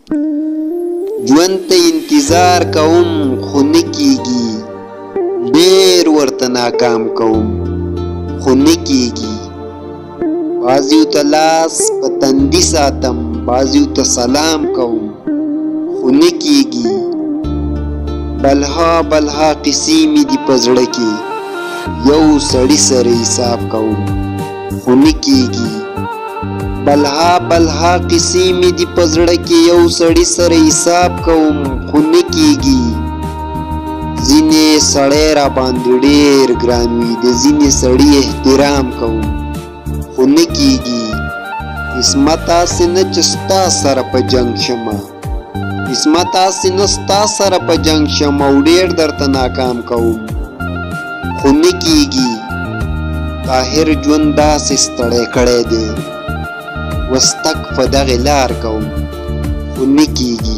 ژوند ته انتظار کوم خو نه کیږي، ډېر ورته ناکام کوم خو نه کیږي. بعضیو ته لاس په تندي ساتم، بعضیو ته سلام کوم خو نه کیږي. بلها بلها قصې مې دي په زړه کې، یو سړي سره حساب کوم خو نه کیږي. بلها بلها قصې مې دي په زړه کې، یو سړي سره حساب کوم خو نه کیږي. ځینې سړی را باندې ډېر ګران وي، د ځینې سړي احترام کوم خو نه کیږي. قسمت هسې نه چې ستا سره په جنګ شمه، قسمت هسې نه ستا سره په جنګ شم او ډېر درته ناکام کوم خو نه کیږي. طاهر ژوند داسې ستړی کړی دی، وس تک په دغې لار کوم خو نه کیږي.